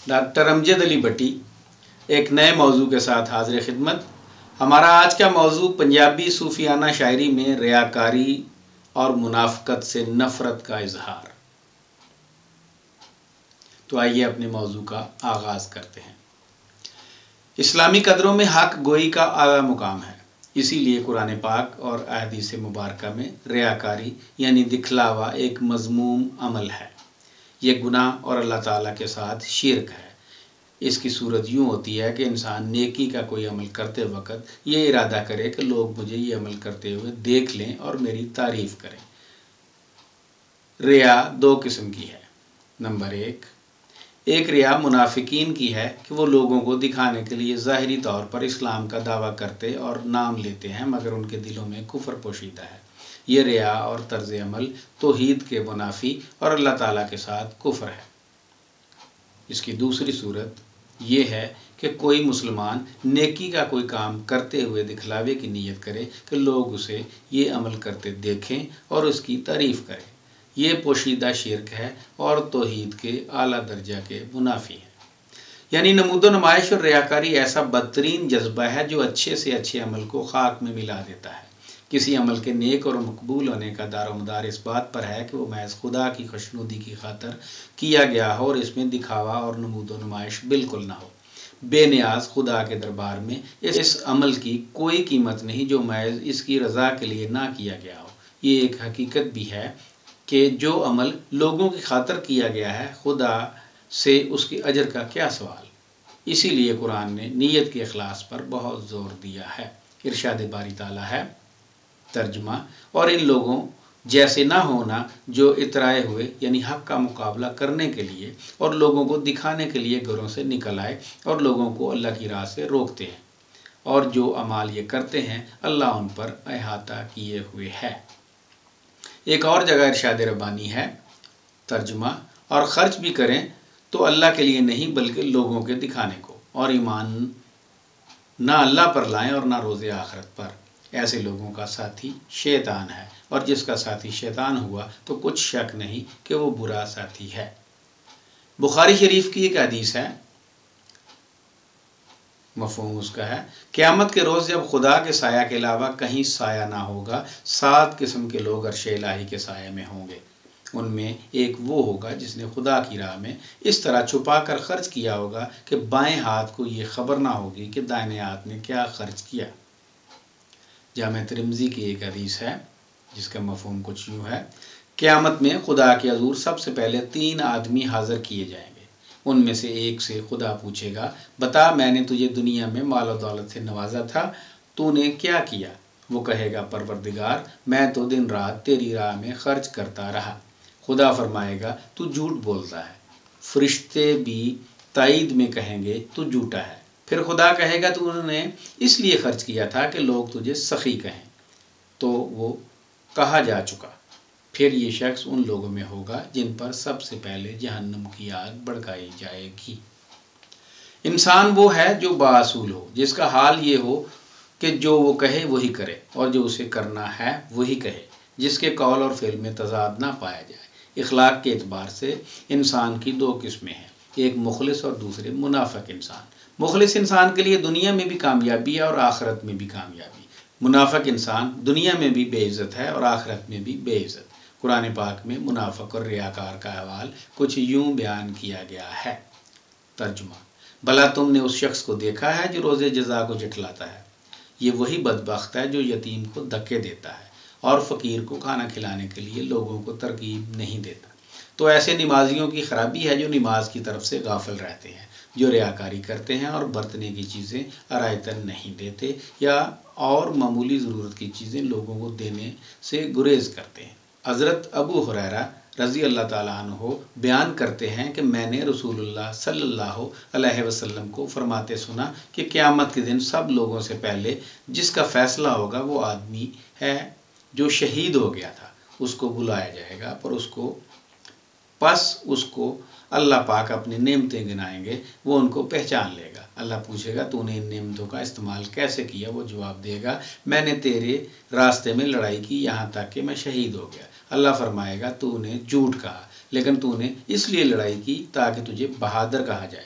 Doctor امجد علی بٹی ایک نئے موضوع کے ساتھ حاضر خدمت۔ ہمارا آج کا موضوع پنجابی صوفیانہ شاعری میں ریاکاری اور منافقت سے نفرت کا اظہار۔ تو آئیے اپنے موضوع کا آغاز کرتے ہیں۔ اسلامی قدروں میں حق گوئی کا اعلیٰ مقام ہے، اسی لیے قرآن پاک اور احادیث مبارکہ میں ریاکاری یعنی دکھلاوا ایک مذموم عمل ہے۔ یہ گناہ اور اللہ تعالیٰ کے ساتھ شرک ہے۔ اس کی صورت یوں ہوتی ہے کہ انسان نیکی کا کوئی عمل کرتے وقت یہ ارادہ کرے کہ لوگ مجھے یہ عمل کرتے ہوئے دیکھ لیں اور میری تعریف کریں۔ ریا دو قسم کی ہے۔ نمبر ایک ریا منافقین کی ہے کہ وہ لوگوں کو دکھانے کے لیے ظاہری طور پر اسلام کا دعویٰ کرتے اور نام لیتے ہیں، مگر ان کے دلوں میں کفر پوشیدہ ہے۔ یہ ریا اور طرز عمل توحید کے منافی اور اللہ تعالیٰ کے ساتھ کفر ہے۔ اس کی دوسری صورت یہ ہے کہ کوئی مسلمان نیکی کا کوئی کام کرتے ہوئے دکھلاوے کی نیت کرے کہ لوگ اسے یہ عمل کرتے دیکھیں اور اس کی تعریف کریں۔ یہ پوشیدہ شرک ہے اور توحید کے اعلیٰ درجہ کے منافی ہے۔ یعنی نمود و نمائش اور ریاکاری ایسا بدترین جذبہ ہے جو اچھے سے اچھے عمل کو خاک میں ملا دیتا ہے۔ کسی عمل کے نیک اور مقبول ہونے کا دار و مدار اس بات پر ہے کہ وہ محض خدا کی خوشنودی کی خاطر کیا گیا ہو اور اس میں دکھاوا اور نمود و نمائش بالکل نہ ہو۔ بے نیاز خدا کے دربار میں اس عمل کی کوئی قیمت نہیں جو محض اس کی رضا کے لیے نہ کیا گیا ہو۔ یہ ایک حقیقت بھی ہے کہ جو عمل لوگوں کی خاطر کیا گیا ہے، خدا سے اس کے اجر کا کیا سوال۔ اسی لیے قرآن نے نیت کے اخلاص پر بہت زور دیا ہے۔ ارشاد باری تعالیٰ ہے، ترجمہ، اور ان لوگوں جیسے نہ ہونا جو اترائے ہوئے یعنی حق کا مقابلہ کرنے کے لیے اور لوگوں کو دکھانے کے لیے گھروں سے نکل آئے اور لوگوں کو اللہ کی راہ سے روکتے ہیں، اور جو اعمال یہ کرتے ہیں اللہ ان پر احاطہ کیے ہوئے ہے۔ ایک اور جگہ ارشاد ربانی ہے، ترجمہ، اور خرچ بھی کریں تو اللہ کے لیے نہیں بلکہ لوگوں کے دکھانے کو، اور ایمان نہ اللہ پر لائیں اور نہ روز آخرت پر۔ ایسے لوگوں کا ساتھی شیطان ہے، اور جس کا ساتھی شیطان ہوا تو کچھ شک نہیں کہ وہ برا ساتھی ہے۔ بخاری شریف کی ایک حدیث ہے، مفہوم اس کا ہے، قیامت کے روز جب خدا کے سایہ کے علاوہ کہیں سایہ نہ ہوگا، 7 قسم کے لوگ عرش الہی کے سایہ میں ہوں گے۔ ان میں ایک وہ ہوگا جس نے خدا کی راہ میں اس طرح چھپا کر خرچ کیا ہوگا کہ بائیں ہاتھ کو یہ خبر نہ ہوگی کہ دائیں ہاتھ نے کیا خرچ کیا۔ جامع ترمذی کی ایک حدیث ہے جس کا مفہوم کچھ یوں ہے، قیامت میں خدا کے حضور سب سے پہلے 3 آدمی حاضر کیے جائیں گے۔ ان میں سے ایک سے خدا پوچھے گا، بتا میں نے تجھے دنیا میں مال و دولت سے نوازا تھا، تو نے کیا کیا؟ وہ کہے گا، پروردگار میں تو دن رات تیری راہ میں خرچ کرتا رہا۔ خدا فرمائے گا، تو جھوٹ بولتا ہے۔ فرشتے بھی تائید میں کہیں گے، تو جھوٹا ہے۔ پھر خدا کہے گا، تو نے اس لیے خرچ کیا تھا کہ لوگ تجھے سخی کہیں، تو وہ کہا جا چکا۔ پھر یہ شخص ان لوگوں میں ہوگا جن پر سب سے پہلے جہنم کی آگ بھڑکائی جائے گی۔ انسان وہ ہے جو بااصول ہو، جس کا حال یہ ہو کہ جو وہ کہے وہی کرے اور جو اسے کرنا ہے وہی کہے، جس کے قول اور فعل میں تضاد نہ پایا جائے۔ اخلاق کے اعتبار سے انسان کی 2 قسمیں ہیں، ایک مخلص اور دوسرے منافق انسان۔ مخلص انسان کے لیے دنیا میں بھی کامیابی ہے اور آخرت میں بھی کامیابی۔ منافق انسان دنیا میں بھی بے عزت ہے اور آخرت میں بھی بے عزت۔ قرآن پاک میں منافق اور ریاکار کا احوال کچھ یوں بیان کیا گیا ہے، ترجمہ، بھلا تم نے اس شخص کو دیکھا ہے جو روز جزا کو جھٹلاتا ہے؟ یہ وہی بدبخت ہے جو یتیم کو دھکے دیتا ہے اور فقیر کو کھانا کھلانے کے لیے لوگوں کو ترغیب نہیں دیتا۔ تو ایسے نمازیوں کی خرابی ہے جو نماز کی طرف سے غافل رہتے ہیں، جو ریاکاری کرتے ہیں اور برتنے کی چیزیں عرایتاً نہیں دیتے یا اور معمولی ضرورت کی چیزیں لوگوں کو دینے سے گریز کرتے ہیں۔ حضرت ابو ہریرہ رضی اللہ تعالیٰ عنہ بیان کرتے ہیں کہ میں نے رسول اللہ صلی اللہ علیہ وسلم کو فرماتے سنا کہ قیامت کے دن سب لوگوں سے پہلے جس کا فیصلہ ہوگا وہ آدمی ہے جو شہید ہو گیا تھا۔ اس کو بلایا جائے گا پر اس کو اللہ پاک اپنی نعمتیں گنائیں گے، وہ ان کو پہچان لے گا۔ اللہ پوچھے گا، تو نے ان نعمتوں کا استعمال کیسے کیا؟ وہ جواب دے گا، میں نے تیرے راستے میں لڑائی کی یہاں تک کہ میں شہید ہو گیا۔ اللہ فرمائے گا، تو نے جھوٹ کہا، لیکن تو نے اس لیے لڑائی کی تاکہ تجھے بہادر کہا جائے۔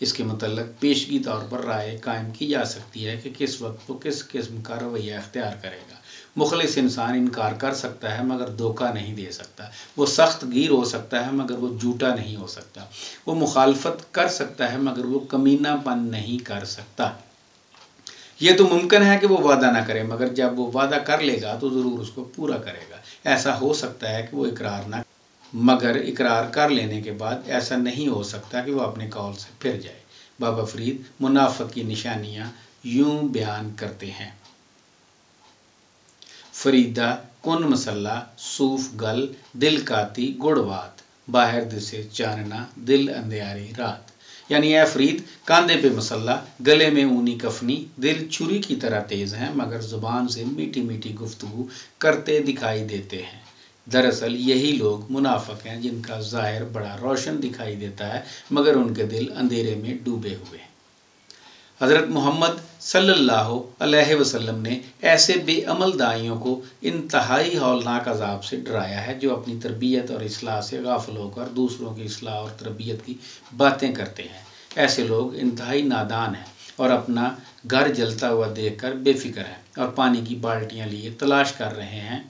اس کے متعلق پیشگی طور پر رائے قائم کی جا سکتی ہے کہ کس وقت وہ کس قسم کا رویہ اختیار کرے گا۔ مخلص انسان انکار کر سکتا ہے مگر دھوکہ نہیں دے سکتا، وہ سخت گیر ہو سکتا ہے مگر وہ جھوٹا نہیں ہو سکتا، وہ مخالفت کر سکتا ہے مگر وہ کمینہ پن نہیں کر سکتا۔ یہ تو ممکن ہے کہ وہ وعدہ نہ کرے مگر جب وہ وعدہ کر لے گا تو ضرور اس کو پورا کرے گا۔ ایسا ہو سکتا ہے کہ وہ اقرار نہ مگر اقرار کر لینے کے بعد ایسا نہیں ہو سکتا کہ وہ اپنے قول سے پھر جائے۔ بابا فرید منافق کی نشانیاں یوں بیان کرتے ہیں: فریدہ کن مسلح صوف گل دل کاتی گڑوات باہر دسے چاننا دل اندھیاری رات۔ یعنی اے فرید، کاندھے پہ مسلح، گلے میں اونی کفنی، دل چھری کی طرح تیز ہیں مگر زبان سے میٹھی میٹھی گفتگو کرتے دکھائی دیتے ہیں۔ دراصل یہی لوگ منافق ہیں جن کا ظاہر بڑا روشن دکھائی دیتا ہے مگر ان کے دل اندھیرے میں ڈوبے ہوئے ہیں۔ حضرت محمد صلی اللہ علیہ وسلم نے ایسے بے عمل داعیوں کو انتہائی ہولناک عذاب سے ڈرایا ہے جو اپنی تربیت اور اصلاح سے غافل ہو کر دوسروں کی اصلاح اور تربیت کی باتیں کرتے ہیں۔ ایسے لوگ انتہائی نادان ہیں اور اپنا گھر جلتا ہوا دیکھ کر بے فکر ہیں اور پانی کی بالٹیاں لیے تلاش کر رہے ہیں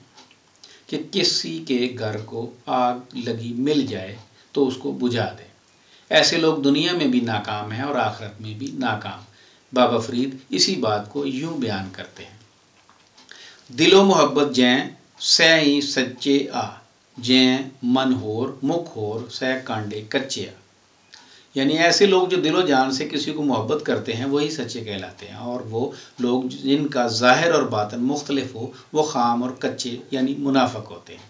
کہ کسی کے گھر کو آگ لگی مل جائے تو اس کو بجھا دے۔ ایسے لوگ دنیا میں بھی ناکام ہیں اور آخرت میں بھی ناکام۔ بابا فرید اسی بات کو یوں بیان کرتے ہیں: دل و محبت جیں سئی سچے آ جیں من ہور مکھ ہور سہ کانڈے کچے آ۔ یعنی ایسے لوگ جو دل و جان سے کسی کو محبت کرتے ہیں وہی سچے کہلاتے ہیں، اور وہ لوگ جن کا ظاہر اور باطن مختلف ہو وہ خام اور کچے یعنی منافق ہوتے ہیں۔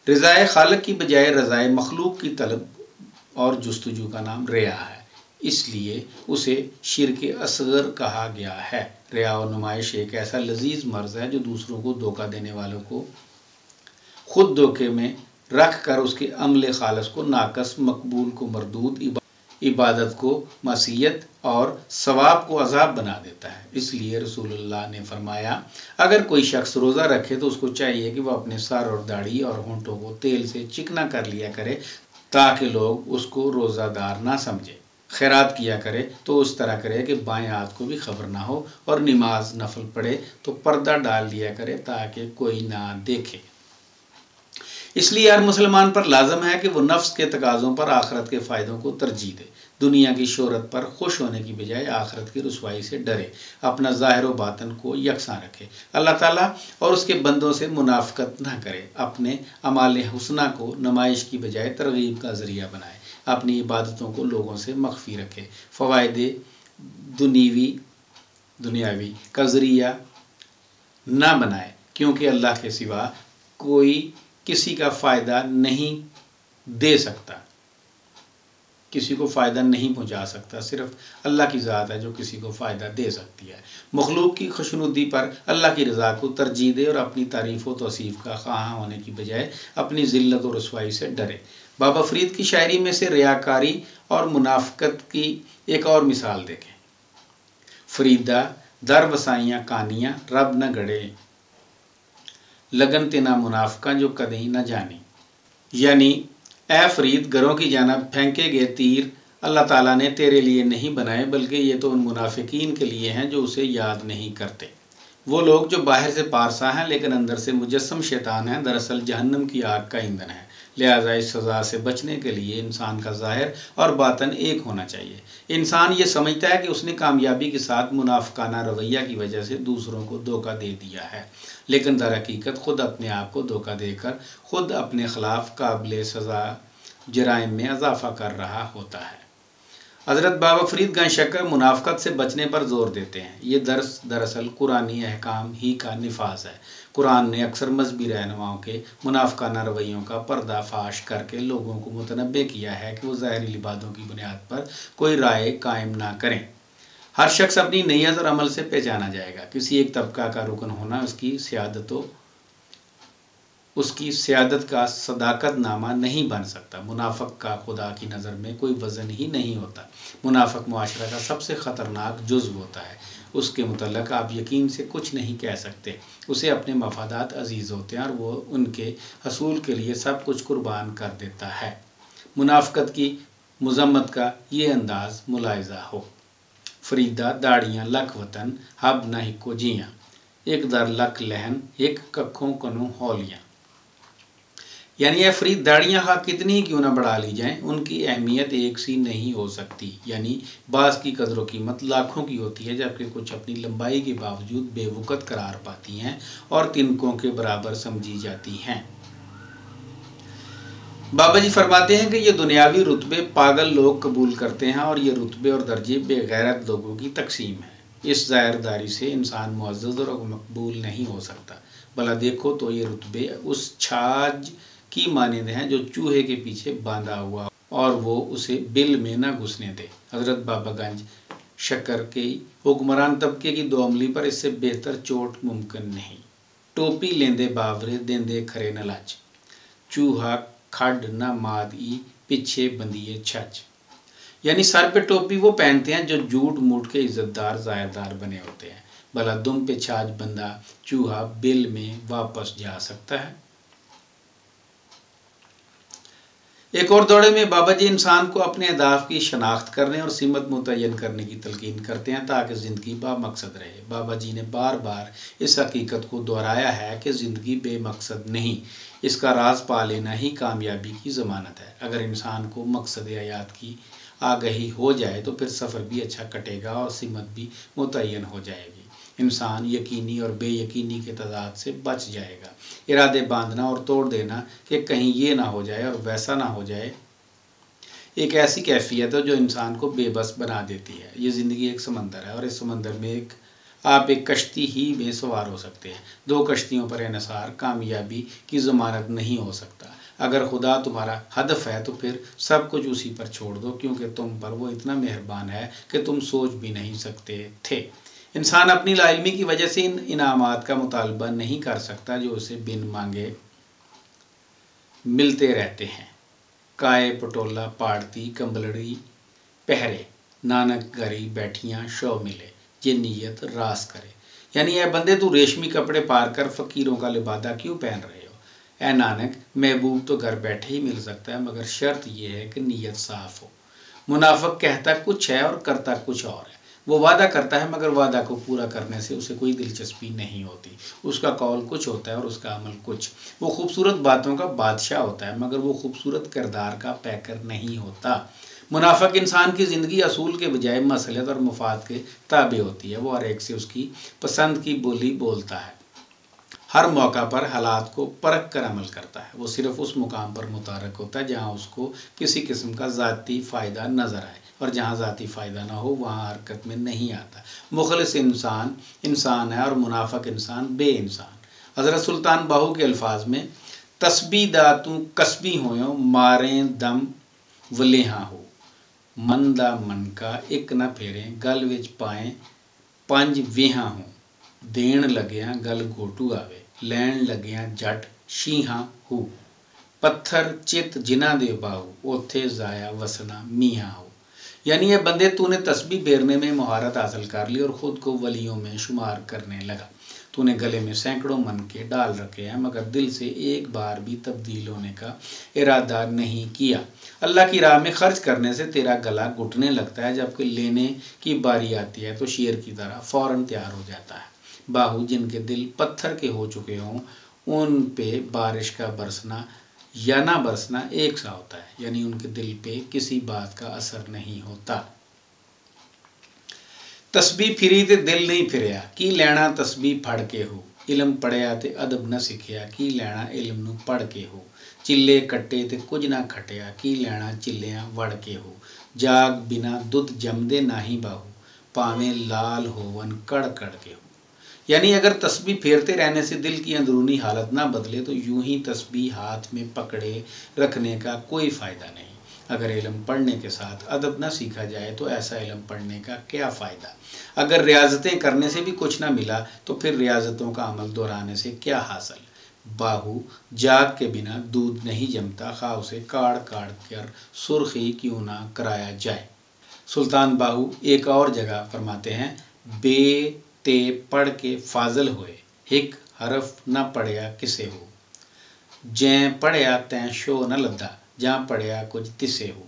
رضائے خالق کی بجائے رضائے مخلوق کی طلب اور جستجو کا نام ریا ہے، اس لیے اسے شرک اصغر کہا گیا ہے۔ ریا و نمائش ایک ایسا لذیذ مرض ہے جو دوسروں کو دھوکہ دینے والوں کو خود دھوکے میں رکھ کر اس کے عمل خالص کو ناقص، مقبول کو مردود، عبادت کو معصیت اور ثواب کو عذاب بنا دیتا ہے۔ اس لیے رسول اللہ نے فرمایا، اگر کوئی شخص روزہ رکھے تو اس کو چاہیے کہ وہ اپنے سر اور داڑھی اور ہونٹوں کو تیل سے چکنا کر لیا کرے تاکہ لوگ اس کو روزہ دار نہ سمجھے۔ خیرات کیا کرے تو اس طرح کرے کہ بائیں ہاتھ کو بھی خبر نہ ہو، اور نماز نفل پڑھے تو پردہ ڈال لیا کرے تاکہ کوئی نہ دیکھے۔ اس لیے ہر مسلمان پر لازم ہے کہ وہ نفس کے تقاضوں پر آخرت کے فائدوں کو ترجیح دے، دنیا کی شہرت پر خوش ہونے کی بجائے آخرت کی رسوائی سے ڈرے، اپنا ظاہر و باطن کو یکساں رکھے، اللہ تعالیٰ اور اس کے بندوں سے منافقت نہ کرے، اپنے اعمال حسنہ کو نمائش کی بجائے ترغیب کا ذریعہ بنائے، اپنی عبادتوں کو لوگوں سے مخفی رکھے، فوائد دنیاوی کا ذریعہ نہ بنائے، کیونکہ اللہ کے سوا کوئی کسی کا فائدہ نہیں دے سکتا، کسی کو فائدہ نہیں پہنچا سکتا، صرف اللہ کی ذات ہے جو کسی کو فائدہ دے سکتی ہے۔ مخلوق کی خوشنودی پر اللہ کی رضا کو ترجیح دے اور اپنی تعریف و توصیف کا خواہاں ہونے کی بجائے اپنی ذلت و رسوائی سے ڈرے۔ بابا فرید کی شاعری میں سے ریاکاری اور منافقت کی ایک اور مثال دیکھیں: فریدہ در وسائیاں کانیاں رب نہ گڑے لگن تینا منافقاں جو کدیں نہ جانی۔ یعنی اے فرید، گھروں کی جانب پھینکے گئے تیر اللہ تعالیٰ نے تیرے لیے نہیں بنائے بلکہ یہ تو ان منافقین کے لیے ہیں جو اسے یاد نہیں کرتے۔ وہ لوگ جو باہر سے پارسا ہیں لیکن اندر سے مجسم شیطان ہیں، دراصل جہنم کی آگ کا ایندھن ہے۔ لہٰذا اس سزا سے بچنے کے لیے انسان کا ظاہر اور باطن ایک ہونا چاہیے۔ انسان یہ سمجھتا ہے کہ اس نے کامیابی کے ساتھ منافقانہ رویہ کی وجہ سے دوسروں کو دھوکہ دے دیا ہے، لیکن در حقیقت خود اپنے آپ کو دھوکہ دے کر خود اپنے خلاف قابل سزا جرائم میں اضافہ کر رہا ہوتا ہے۔ حضرت بابا فرید گنج شکر منافقت سے بچنے پر زور دیتے ہیں۔ یہ درس دراصل قرآنی احکام ہی کا نفاذ ہے۔ قرآن نے اکثر مذہبی رہنماؤں کے منافقانہ رویوں کا پردہ فاش کر کے لوگوں کو متنبہ کیا ہے کہ وہ ظاہری لبادوں کی بنیاد پر کوئی رائے قائم نہ کریں۔ ہر شخص اپنی نیت اور عمل سے پہچانا جائے گا۔ کسی ایک طبقہ کا رکن ہونا اس کی سیادت کا صداقت نامہ نہیں بن سکتا۔ منافق کا خدا کی نظر میں کوئی وزن ہی نہیں ہوتا۔ منافق معاشرہ کا سب سے خطرناک جزو ہوتا ہے۔ اس کے متعلق آپ یقین سے کچھ نہیں کہہ سکتے۔ اسے اپنے مفادات عزیز ہوتے ہیں اور وہ ان کے حصول کے لیے سب کچھ قربان کر دیتا ہے۔ منافقت کی مزمت کا یہ انداز ملاحظہ ہو۔ فریدہ داڑیاں لکھ وطن ہب نہ ہکو جیاں، ایک در لکھ لہن ایک ککھوں کنوں ہولیاں۔ یعنی اے فرید داڑیاں خواہ کتنی کیوں نہ بڑھا لی جائیں، ان کی اہمیت ایک سی نہیں ہو سکتی۔ یعنی بعض کی قدر و قیمت لاکھوں کی ہوتی ہے، جبکہ کچھ اپنی لمبائی کے باوجود بے وقت قرار پاتی ہیں اور تنکوں کے برابر سمجھی جاتی ہیں۔ بابا جی فرماتے ہیں کہ یہ دنیاوی رتبے پاگل لوگ قبول کرتے ہیں، اور یہ رتبے اور درجے بے غیرت لوگوں کی تقسیم ہے۔ اس ظاہرداری سے انسان معزز اور مقبول نہیں ہو سکتا۔ بھلا دیکھو تو یہ رتبے اس چھاج کی مانند ہیں جو چوہے کے پیچھے باندھا ہوا اور وہ اسے بل میں نہ گھسنے دے۔ حضرت بابا گنج شکر کے حکمران طبقے کی دو عملی پر اس سے بہتر چوٹ ممکن نہیں۔ ٹوپی لیندے باورے دیندے کھرے نہ لچ، چوہا کھڈ نہ ماد ای پیچھے بندیے چھچ۔ یعنی سر پہ ٹوپی وہ پہنتے ہیں جو جھوٹ موٹ کے عزت دار ظاہردار بنے ہوتے ہیں، بھلا دم پہ چھاج بندہ چوہا بل میں واپس جا سکتا ہے؟ ایک اور دوڑے میں بابا جی انسان کو اپنے اہداف کی شناخت کرنے اور سمت متعین کرنے کی تلقین کرتے ہیں تاکہ زندگی با مقصد رہے۔ بابا جی نے بار بار اس حقیقت کو دہرایا ہے کہ زندگی بے مقصد نہیں، اس کا راز پا لینا ہی کامیابی کی ضمانت ہے۔ اگر انسان کو مقصد حیات کی آگہی ہو جائے تو پھر سفر بھی اچھا کٹے گا اور سمت بھی متعین ہو جائے گی۔ انسان یقینی اور بے یقینی کے تضاد سے بچ جائے گا۔ ارادے باندھنا اور توڑ دینا کہ کہیں یہ نہ ہو جائے اور ویسا نہ ہو جائے، ایک ایسی کیفیت ہے جو انسان کو بے بس بنا دیتی ہے۔ یہ زندگی ایک سمندر ہے اور اس سمندر میں آپ ایک کشتی ہی میں سوار ہو سکتے ہیں۔ دو کشتیوں پر انحصار کامیابی کی ضمانت نہیں ہو سکتا۔ اگر خدا تمہارا ہدف ہے تو پھر سب کچھ اسی پر چھوڑ دو، کیونکہ تم پر وہ اتنا مہربان ہے کہ تم سوچ بھی نہیں سکتے تھے۔ انسان اپنی لا علمی کی وجہ سے ان انعامات کا مطالبہ نہیں کر سکتا جو اسے بن مانگے ملتے رہتے ہیں۔ کائے پٹولا پاڑتی کمبلڑی پہرے، نانک گھری بیٹھیاں شو ملے، یہ نیت راس کرے۔ یعنی اے بندے تو ریشمی کپڑے پار کر فقیروں کا لبادہ کیوں پہن رہے ہو؟ اے نانک، محبوب تو گھر بیٹھے ہی مل سکتا ہے، مگر شرط یہ ہے کہ نیت صاف ہو۔ منافق کہتا کچھ ہے اور کرتا کچھ اور ہے۔ وہ وعدہ کرتا ہے مگر وعدہ کو پورا کرنے سے اسے کوئی دلچسپی نہیں ہوتی۔ اس کا قول کچھ ہوتا ہے اور اس کا عمل کچھ۔ وہ خوبصورت باتوں کا بادشاہ ہوتا ہے مگر وہ خوبصورت کردار کا پیکر نہیں ہوتا۔ منافق انسان کی زندگی اصول کے بجائے مصلحت اور مفاد کے تابع ہوتی ہے۔ وہ ہر ایک سے اس کی پسند کی بولی بولتا ہے، ہر موقع پر حالات کو پرکھ کر عمل کرتا ہے۔ وہ صرف اس مقام پر متحرک ہوتا ہے جہاں اس کو کسی قسم کا ذاتی فائدہ نظر آئے، اور جہاں ذاتی فائدہ نہ ہو وہاں حرکت میں نہیں آتا۔ مخلص انسان انسان ہے اور منافق انسان بے انسان۔ حضرت سلطان باہو کے الفاظ میں تسبیح داتوں کسبی ہویوں ماریں دم ولیہاں ہو، من دا من کا ایک نہ پھیریں گل وچ پائیں پنج ویہاں ہوں، دین لگیاں گل گھوٹو آوے، لین لگیاں جٹ شیہاں ہو، پتھر چت جنہ دے باہو اوتھے ضائع وسنا میہاں ہو۔ یعنی یہ بندے تو نے تسبیح پھیرنے میں مہارت حاصل کر لی اور خود کو ولیوں میں شمار کرنے لگا۔ تو نے گلے میں سینکڑوں من کے ڈال رکھے ہیں مگر دل سے ایک بار بھی تبدیل ہونے کا ارادہ نہیں کیا۔ اللہ کی راہ میں خرچ کرنے سے تیرا گلا گھٹنے لگتا ہے، جبکہ لینے کی باری آتی ہے تو شیر کی طرح فوراً تیار ہو جاتا ہے۔ باہو جن کے دل پتھر کے ہو چکے ہوں ان پہ بارش کا برسنا یا نہ برسنا ایک سا ہوتا ہے، یعنی ان کے دل پہ کسی بات کا اثر نہیں ہوتا۔ تسبیح پھری تے دل نہیں پھریا، کی لینا تسبیح پھڑ کے ہو، علم پڑھیا تے ادب نہ سکھیا، کی لینا علم نو پڑھ کے ہو، چلے کٹے تے کچھ نہ کھٹیا، کی لینا چلیاں وڑ کے ہو، جاگ بنا دودھ جمدے ناہی باہو، پاویں لال ہون کڑ کڑ کے ہو۔ یعنی اگر تسبیح پھیرتے رہنے سے دل کی اندرونی حالت نہ بدلے تو یوں ہی تسبیح ہاتھ میں پکڑے رکھنے کا کوئی فائدہ نہیں۔ اگر علم پڑھنے کے ساتھ ادب نہ سیکھا جائے تو ایسا علم پڑھنے کا کیا فائدہ؟ اگر ریاضتیں کرنے سے بھی کچھ نہ ملا تو پھر ریاضتوں کا عمل دہرانے سے کیا حاصل؟ باہو جاگ کے بنا دودھ نہیں جمتا، خواہ اسے کاڑ کاڑ کر سرخی کیوں نہ کرایا جائے۔ سلطان باہو ایک اور جگہ فرماتے ہیں، بے تے پڑھ کے فاضل ہوئے، ہک حرف نہ پڑھیا کسے ہو، جیں پڑھیا تیں شو نہ لدا، جہاں پڑھیا کچھ تسے ہو۔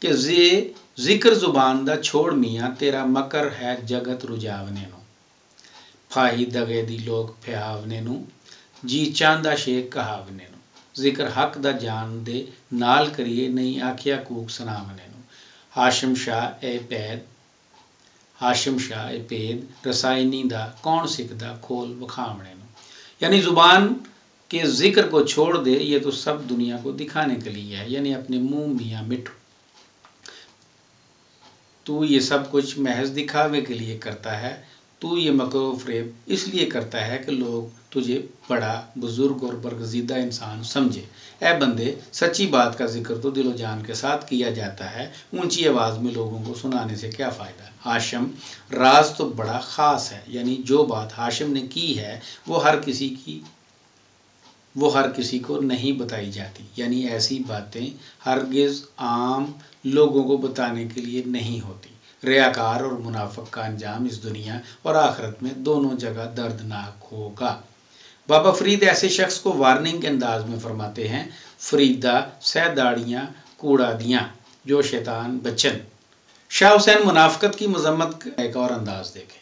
کہ ذکر زبان دا چھوڑ میاں تیرا مکر ہے جگت رجاونے نو پھاہی دگے دی لوگ پھیاونے نو جی چاندہ شیخ کہاونے نو ذکر حق دا جان دے نال کریے نہیں آکھیا کوک سناونے نو ہاشم شاہ اے پید رسائنی دا کون سکھدا کھول بکھاونے نو، یعنی زبان کے ذکر کو چھوڑ دے، یہ تو سب دنیا کو دکھانے کے لیے ہے، یعنی اپنے منہ میاں مٹھو، تو یہ سب کچھ محض دکھاوے کے لیے کرتا ہے، تو یہ مکر و فریب اس لیے کرتا ہے کہ لوگ تجھے بڑا بزرگ اور برگزیدہ انسان سمجھے۔ اے بندے، سچی بات کا ذکر تو دل و جان کے ساتھ کیا جاتا ہے، اونچی آواز میں لوگوں کو سنانے سے کیا فائدہ۔ ہاشم راز تو بڑا خاص ہے، یعنی جو بات ہاشم نے کی ہے وہ ہر کسی کو نہیں بتائی جاتی، یعنی ایسی باتیں ہرگز عام لوگوں کو بتانے کے لیے نہیں ہوتی۔ ریاکار اور منافق کا انجام اس دنیا اور آخرت میں دونوں جگہ دردناک ہوگا۔ بابا فرید ایسے شخص کو وارننگ کے انداز میں فرماتے ہیں، فریدہ سہ داڑیاں کوڑا دیاں جو شیطان بچن۔ شاہ حسین منافقت کی مذمت کا ایک اور انداز دیکھیں۔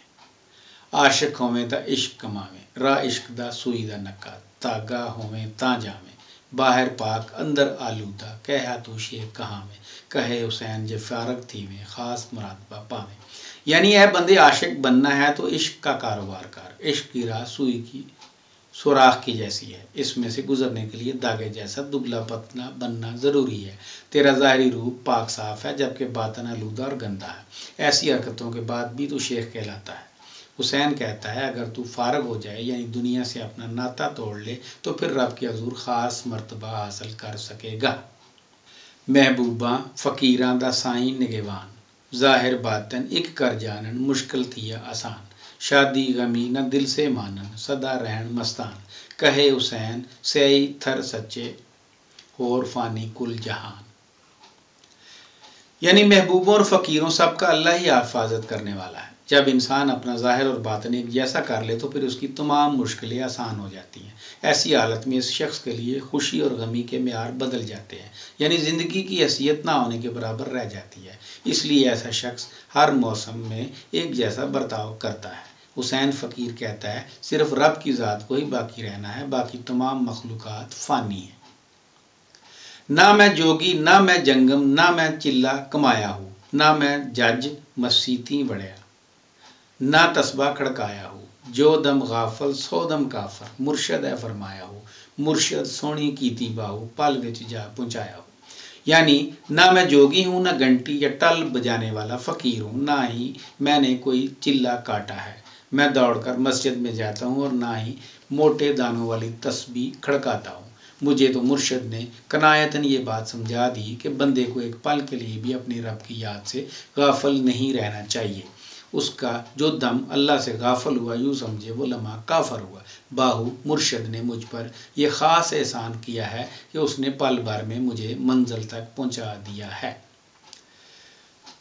عاشق ہوویں تا عشق کماویں، راہ عشق دا سوئی دا نکا، تاگا ہوویں تاں جاویں، باہر پاک اندر آلودہ، کہہ تو شیخ کہاں میں، کہے حسین جے فارغ تھیویں خاص مراتبہ پاویں۔ یعنی اے بندے، عاشق بننا ہے تو عشق کا کاروبار کر، عشق کی راہ سوئی کی سوراخ کی جیسی ہے، اس میں سے گزرنے کے لیے داغے جیسا دبلا پتلا بننا ضروری ہے۔ تیرا ظاہری روپ پاک صاف ہے جبکہ باطن آلودہ اور گندا ہے، ایسی حرکتوں کے بعد بھی تو شیخ کہلاتا ہے۔ حسین کہتا ہے اگر تو فارغ ہو جائے، یعنی دنیا سے اپنا ناتا توڑ لے، تو پھر رب کے حضور خاص مرتبہ حاصل کر سکے گا۔ محبوباں فقیراں دا سائیں نگہبان، ظاہر باطن ایک کر جانن مشکل تھیا آسان، شادی غمی نہ دل سے مانن سدا رہن مستان، کہے حسین سیئی تھر سچے اور فانی کل جہان۔ یعنی محبوبوں اور فقیروں سب کا اللہ ہی حفاظت کرنے والا ہے۔ جب انسان اپنا ظاہر اور باطن ایک جیسا کر لے تو پھر اس کی تمام مشکلیں آسان ہو جاتی ہیں۔ ایسی حالت میں اس شخص کے لیے خوشی اور غمی کے معیار بدل جاتے ہیں، یعنی زندگی کی حیثیت نہ ہونے کے برابر رہ جاتی ہے۔ اس لیے ایسا شخص ہر موسم میں ایک جیسا برتاؤ کرتا ہے۔ حسین فقیر کہتا ہے صرف رب کی ذات کو ہی باقی رہنا ہے، باقی تمام مخلوقات فانی ہیں۔ نہ میں جوگی نہ میں جنگم نہ میں چلا کمایا ہوں، نہ میں جج مسیتی بڑھیا، نہ تسبہ کھڑکایا ہوں، جو دم غافل سو دم کافر، مرشد ہے فرمایا ہو، مرشد سونی کیتی باہو، پل وچ جا پہنچایا ہو۔ یعنی نہ میں جوگی ہوں، نہ گھنٹی یا ٹل بجانے والا فقیر ہوں، نہ ہی میں نے کوئی چلا کاٹا ہے، میں دوڑ کر مسجد میں جاتا ہوں اور نہ ہی موٹے دانوں والی تسبیح کھڑکاتا ہوں۔ مجھے تو مرشد نے کنایتاً یہ بات سمجھا دی کہ بندے کو ایک پل کے لیے بھی اپنی رب کی یاد سے غافل نہیں رہنا چاہیے۔ اس کا جو دم اللہ سے غافل ہوا، یوں سمجھے وہ لمحہ کافر ہوا۔ باہو مرشد نے مجھ پر یہ خاص احسان کیا ہے کہ اس نے پل بھر میں مجھے منزل تک پہنچا دیا ہے۔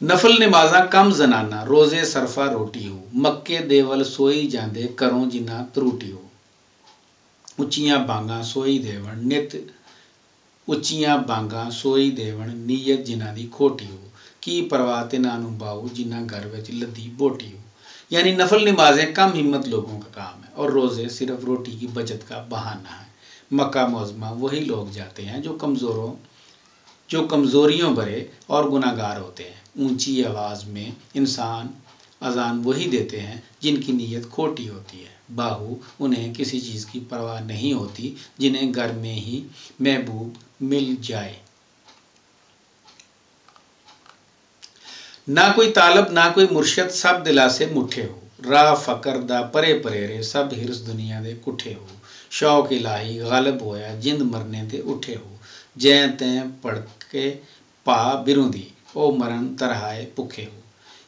نفل نمازاں کم زنانہ روزے صرفہ روٹی ہو، مکے دیول سوئی جاندے کروں جنہ تروٹی ہو، اچیاں بانگاں سوئی دیون نت اچیاں بانگاں سوئی دیون نیت جنہ دی کھوٹی ہو، کی پرواہ تنہاں نوں باؤ جنہ گھر وچ لدی بوٹی ہو۔ یعنی نفل نمازیں کم ہمت لوگوں کا کام ہے اور روزے صرف روٹی کی بچت کا بہانہ ہے۔ مکہ معظمہ وہی لوگ جاتے ہیں جو کمزوریوں بھرے اور گناہگار ہوتے ہیں۔ اونچی آواز میں انسان اذان وہی دیتے ہیں جن کی نیت کھوٹی ہوتی ہے۔ باہو انہیں کسی چیز کی پرواہ نہیں ہوتی، جنہیں گھر میں ہی محبوب مل جائے۔ نہ کوئی طالب نہ کوئی مرشد سب دلا سے مٹھے ہو، راہ فقر دا پرے پریرے سب ہرس دنیا دے کٹھے ہو، شوق الہی غالب ہویا جند مرنے تے اٹھے ہو، جیں تیں پڑھ کے پا بروں دی او مرن ترہائے پکھے ہو۔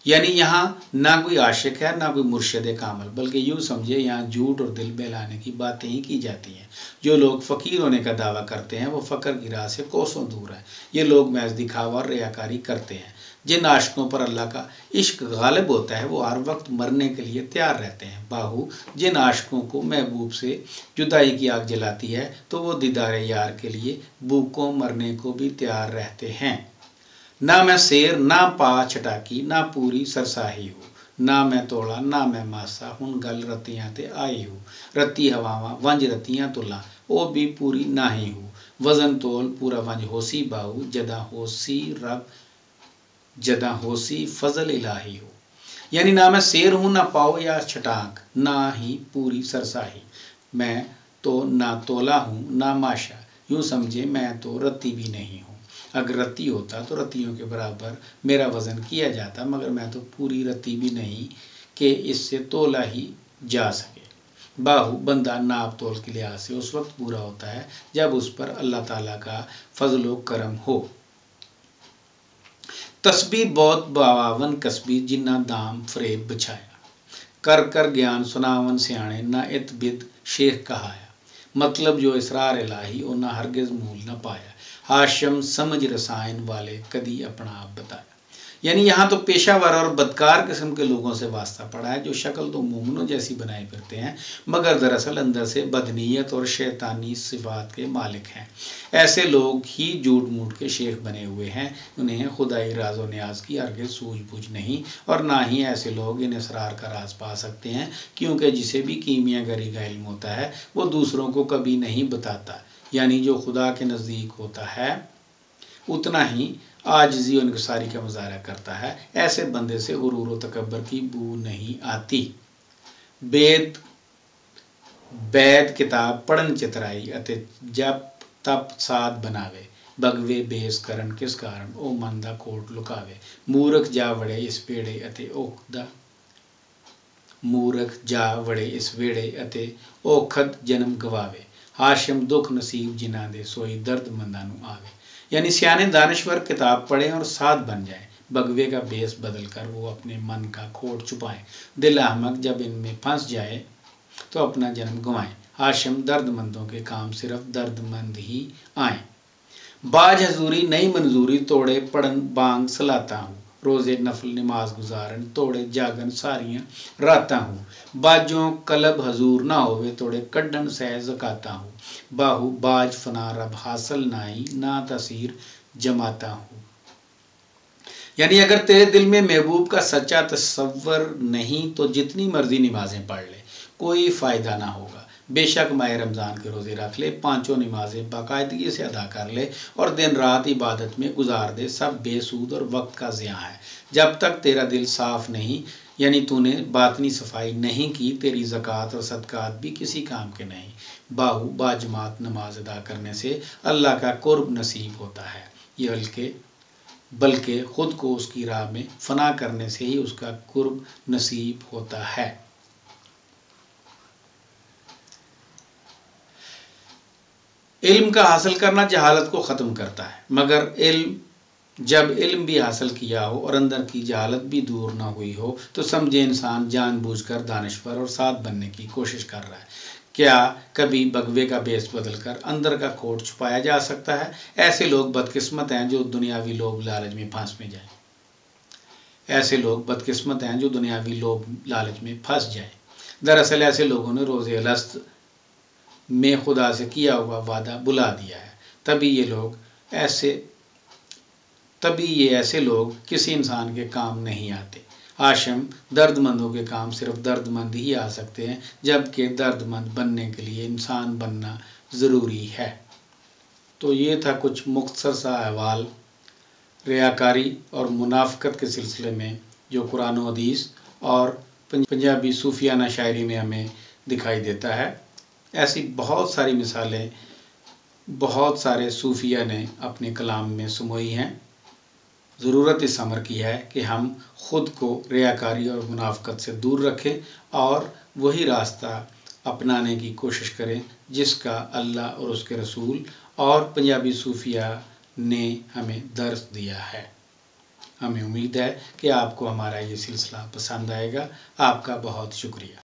یعنی یہاں نہ کوئی عاشق ہے نہ کوئی مرشد کامل، بلکہ یوں سمجھے یہاں جھوٹ اور دل بہلانے کی باتیں ہی کی جاتی ہیں۔ جو لوگ فقیر ہونے کا دعویٰ کرتے ہیں وہ فقر کی راہ سے کوسوں دور ہیں۔ یہ لوگ محض دکھاوا اور ریاکاری کرتے ہیں۔ جن عاشقوں پر اللہ کا عشق غالب ہوتا ہے وہ ہر وقت مرنے کے لیے تیار رہتے ہیں۔ باہو جن عاشقوں کو محبوب سے جدائی کی آگ جلاتی ہے تو وہ دیدار یار کے لیے بھوکوں مرنے کو بھی تیار رہتے ہیں۔ نہ میں سیر نہ پا چھٹاکی نہ پوری سرساہی ہو، نہ میں توڑا نہ میں ماسا ہن گل رتیاں تے آئی ہو، رتی ہواواں ونج رتیاں تلا او بھی پوری نہ ہی ہو، وزن تول پورا ونج ہوسی باہو جداں ہوسی رب جداں ہوسی فضل الہی ہو۔ یعنی نہ میں سیر ہوں نہ پاؤ یا چھٹانک، نہ ہی پوری سرساہی، میں تو نہ تولا ہوں نہ ماشا، یوں سمجھے میں تو رتی بھی نہیں ہوں۔ اگر رتی ہوتا تو رتیوں کے برابر میرا وزن کیا جاتا، مگر میں تو پوری رتی بھی نہیں کہ اس سے تولا ہی جا سکے۔ باہو بندہ ناپ تول کے لحاظ سے اس وقت پورا ہوتا ہے جب اس پر اللہ تعالیٰ کا فضل و کرم ہو۔ تسبیح بہت باواون کسبی جنہ دام فریب بچھایا، کر کر گیان سناون سیانے نہ ات بد شیخ کہایا، مطلب جو اسرار الہی او نہ ہرگز مول نہ پایا، ہاشم سمجھ رسائن والے کدی اپنا آپ بتایا۔ یعنی یہاں تو پیشہ ور اور بدکار قسم کے لوگوں سے واسطہ پڑا ہے جو شکل تو مومنوں جیسی بنائے پھرتے ہیں مگر دراصل اندر سے بدنیت اور شیطانی صفات کے مالک ہیں۔ ایسے لوگ ہی جھوٹ موٹ کے شیخ بنے ہوئے ہیں، انہیں خدائی راز و نیاز کی ہرگز سوجھ بوجھ نہیں، اور نہ ہی ایسے لوگ ان اسرار کا راز پا سکتے ہیں، کیونکہ جسے بھی کیمیا گری کا علم ہوتا ہے وہ دوسروں کو کبھی نہیں بتاتا۔ یعنی جو خدا کے نزدیک ہوتا ہے اتنا ہی عاجزی و انکساری کا مظاہرہ کرتا ہے، ایسے بندے سے غرور و تکبر کی بو نہیں آتی۔ بید کتاب پڑھن چترائی اتے جب تپ ساد بناوے، بگوے بیس کرن کس کارن او من دا کوٹ لکاوے، مورکھ جا وڑے اس بیڑے اتے اوکھد جنم گواوے، ہاشم دکھ نصیب جنہ دے سوئی درد منداں نوں آوے۔ یعنی سیانے دانشور کتاب پڑھیں اور سعد بن جائیں، بگوے کا بیس بدل کر وہ اپنے من کا کھوٹ چھپائیں، دل احمق جب ان میں پھنس جائے تو اپنا جنم گنوائیں، ہاشم درد مندوں کے کام صرف درد مند ہی آئیں۔ باج حضوری نئی منظوری توڑے پڑھن بانگ سلاتا ہوں، روزے نفل نماز گزارن توڑے جاگن ساریاں راتاں ہوں، باجوں قلب حضور نہ ہوئے توڑے کڈن سہ زکاتا ہوں، باہو باج فنا رب حاصل نائی نہ تاثیر جماتا ہوں۔ یعنی اگر تیرے دل میں محبوب کا سچا تصور نہیں تو جتنی مرضی نمازیں پڑھ لے کوئی فائدہ نہ ہوگا۔ بے شک ماہ رمضان کے روزے رکھ لے، پانچوں نمازیں باقاعدگی سے ادا کر لے اور دن رات عبادت میں گزار دے، سب بے سود اور وقت کا ضیاع ہے۔ جب تک تیرا دل صاف نہیں، یعنی تو نے باطنی صفائی نہیں کی، تیری زکوٰۃ اور صدقات بھی کسی کام کے نہیں۔ باہو باجماعت نماز ادا کرنے سے اللہ کا قرب نصیب ہوتا ہے، یہ بلکہ خود کو اس کی راہ میں فنا کرنے سے ہی اس کا قرب نصیب ہوتا ہے۔ علم کا حاصل کرنا جہالت کو ختم کرتا ہے، مگر جب علم بھی حاصل کیا ہو اور اندر کی جہالت بھی دور نہ ہوئی ہو تو سمجھے انسان جان بوجھ کر دانشور اور سعد بننے کی کوشش کر رہا ہے۔ کیا کبھی بگوے کا بیس بدل کر اندر کا کھوٹ چھپایا جا سکتا ہے؟ ایسے لوگ بدقسمت ہیں جو دنیاوی لوبھ لالچ میں پھنس جائیں۔ دراصل ایسے لوگوں نے روزے الست میں خدا سے کیا ہوا وعدہ بلا دیا ہے، تبھی یہ ایسے لوگ کسی انسان کے کام نہیں آتے۔ ہاشم درد مندوں کے کام صرف درد مند ہی آ سکتے ہیں، جبکہ درد مند بننے کے لیے انسان بننا ضروری ہے۔ تو یہ تھا کچھ مختصر سا احوال ریاکاری اور منافقت کے سلسلے میں جو قرآن و حدیث اور پنجابی صوفیانہ شاعری میں ہمیں دکھائی دیتا ہے۔ ایسی بہت ساری مثالیں بہت سارے صوفیہ نے اپنے کلام میں سموئی ہیں۔ ضرورت اس امر کی ہے کہ ہم خود کو ریاکاری اور منافقت سے دور رکھیں اور وہی راستہ اپنانے کی کوشش کریں جس کا اللہ اور اس کے رسول اور پنجابی صوفیہ نے ہمیں درس دیا ہے۔ ہمیں امید ہے کہ آپ کو ہمارا یہ سلسلہ پسند آئے گا۔ آپ کا بہت شکریہ۔